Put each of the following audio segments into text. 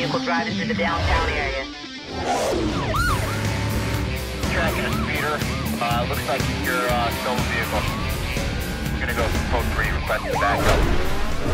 vehicle driving through the downtown area. Tracking a speeder. Looks like you're stolen vehicle. We're gonna go code 3, requesting backup.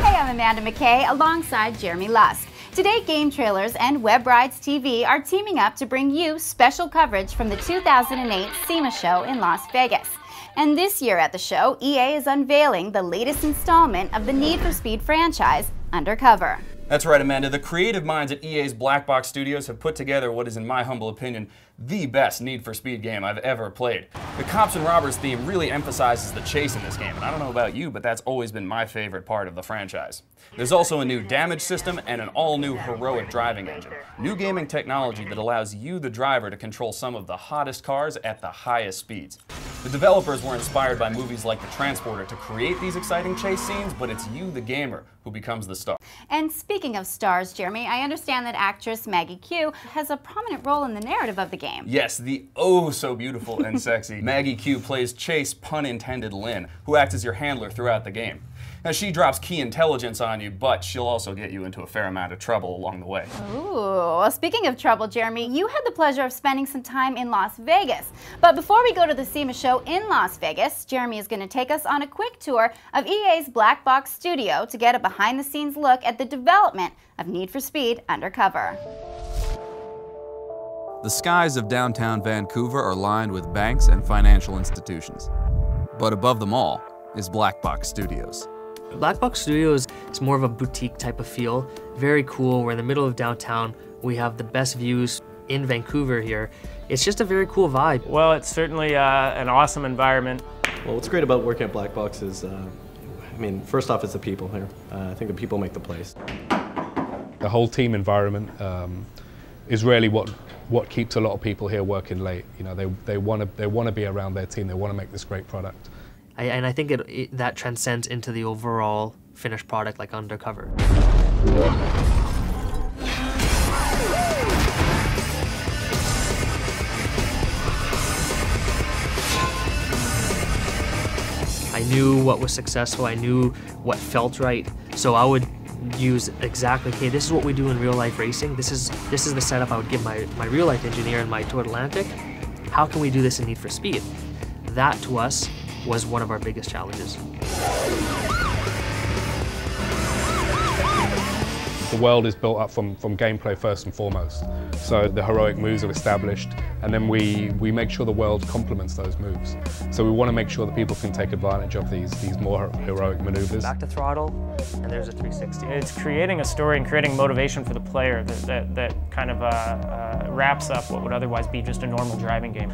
Hey, I'm Amanda McKay alongside Jeremy Lusk. Today, Game Trailers and Web Rides TV are teaming up to bring you special coverage from the 2008 SEMA show in Las Vegas. And this year at the show, EA is unveiling the latest installment of the Need for Speed franchise, Undercover. That's right, Amanda. The creative minds at EA's Black Box Studios have put together what is, in my humble opinion, the best Need for Speed game I've ever played. The cops and robbers theme really emphasizes the chase in this game, and I don't know about you, but that's always been my favorite part of the franchise. There's also a new damage system and an all-new heroic driving engine. New gaming technology that allows you, the driver, to control some of the hottest cars at the highest speeds. The developers were inspired by movies like The Transporter to create these exciting chase scenes, but it's you, the gamer, who becomes the star. And speaking of stars, Jeremy, I understand that actress Maggie Q has a prominent role in the narrative of the game. Yes, the oh-so-beautiful and sexy Maggie Q plays Chase, pun intended, Lynn, who acts as your handler throughout the game. Now, she drops key intelligence on you, but she'll also get you into a fair amount of trouble along the way. Ooh, well, speaking of trouble, Jeremy, you had the pleasure of spending some time in Las Vegas. But before we go to the SEMA show in Las Vegas, Jeremy is going to take us on a quick tour of EA's Black Box Studio to get a behind-the-scenes look at the development of Need for Speed Undercover. The skies of downtown Vancouver are lined with banks and financial institutions. But above them all is Black Box Studios. Black Box Studios is more of a boutique type of feel. Very cool. We're in the middle of downtown. We have the best views in Vancouver here. It's just a very cool vibe. Well, it's certainly an awesome environment. Well, what's great about working at Black Box is, I mean, first off, it's the people here. I think the people make the place. The whole team environment is really what keeps a lot of people here working late. You know, they want to be around their team. They want to make this great product. And I think that transcends into the overall finished product like Undercover. I knew what was successful, I knew what felt right, so I would use exactly, okay, this is what we do in real life racing, this is the setup I would give my real life engineer in my Tour Atlantic. How can we do this in Need for Speed? That to us was one of our biggest challenges. The world is built up from gameplay first and foremost. So the heroic moves are established, and then we make sure the world complements those moves. So we want to make sure that people can take advantage of these more heroic maneuvers. Back to throttle, and there's a 360. It's creating a story and creating motivation for the player that kind of wraps up what would otherwise be just a normal driving game.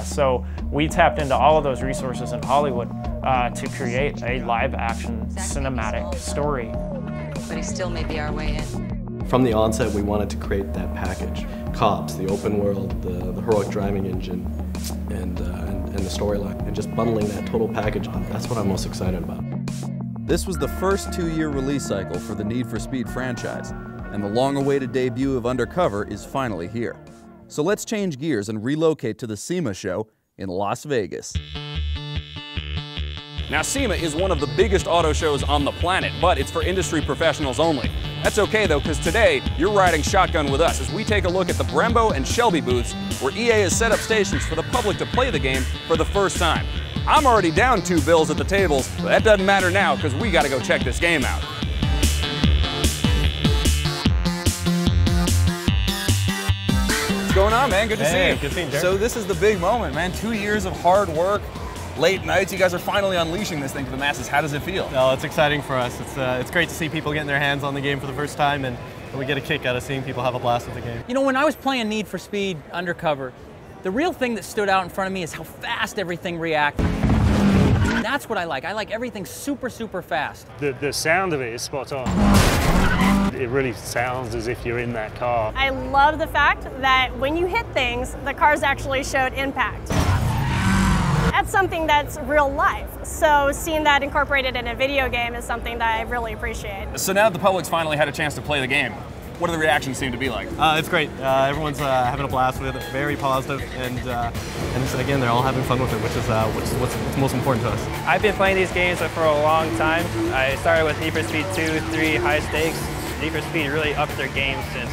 So we tapped into all of those resources in Hollywood to create a live-action cinematic story. But he still may be our way in. From the onset, we wanted to create that package. Cops, the open world, the heroic driving engine, and the storyline, and just bundling that total package on. That's what I'm most excited about. This was the first 2-year release cycle for the Need for Speed franchise, and the long-awaited debut of Undercover is finally here. So let's change gears and relocate to the SEMA show in Las Vegas. Now, SEMA is one of the biggest auto shows on the planet, but it's for industry professionals only. That's okay though, because today you're riding shotgun with us as we take a look at the Brembo and Shelby booths where EA has set up stations for the public to play the game for the first time. I'm already down 2 bills at the tables, but that doesn't matter now because we got to go check this game out. What's going on, man? Good to see you. Good seeing you, Jared. So this is the big moment, man. 2 years of hard work. Late nights, you guys are finally unleashing this thing to the masses. How does it feel? No, it's exciting for us. It's great to see people getting their hands on the game for the first time, and we get a kick out of seeing people have a blast with the game. You know, when I was playing Need for Speed Undercover, the real thing that stood out in front of me is how fast everything reacted. That's what I like. I like everything super, super fast. The sound of it is spot on. It really sounds as if you're in that car. I love the fact that when you hit things, the cars actually showed impact. That's something that's real life. So seeing that incorporated in a video game is something that I really appreciate. So now that the public's finally had a chance to play the game, what do the reactions seem to be like? It's great. Everyone's having a blast with it, very positive, and again, they're all having fun with it, which is what's most important to us. I've been playing these games for a long time. I started with Need for Speed 2, 3, high stakes. Need for Speed really upped their game since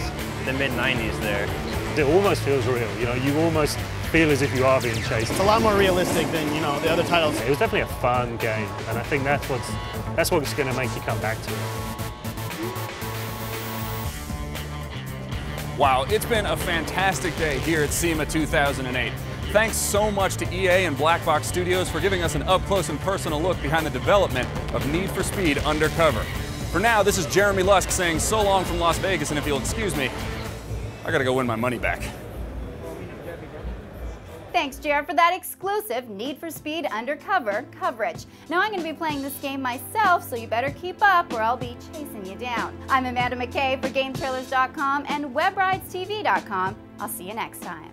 the mid-90s there. It almost feels real, you know, you almost feel as if you are being chased. It's a lot more realistic than, you know, the other titles. It was definitely a fun game, and I think that's what's going to make you come back to it. Wow, it's been a fantastic day here at SEMA 2008. Thanks so much to EA and Black Box Studios for giving us an up-close and personal look behind the development of Need for Speed Undercover. For now, this is Jeremy Lusk saying so long from Las Vegas, and if you'll excuse me, I gotta go win my money back. Thanks, Jared, for that exclusive Need for Speed Undercover coverage. Now I'm going to be playing this game myself, so you better keep up or I'll be chasing you down. I'm Amanda McKay for GameTrailers.com and WebRidesTV.com. I'll see you next time.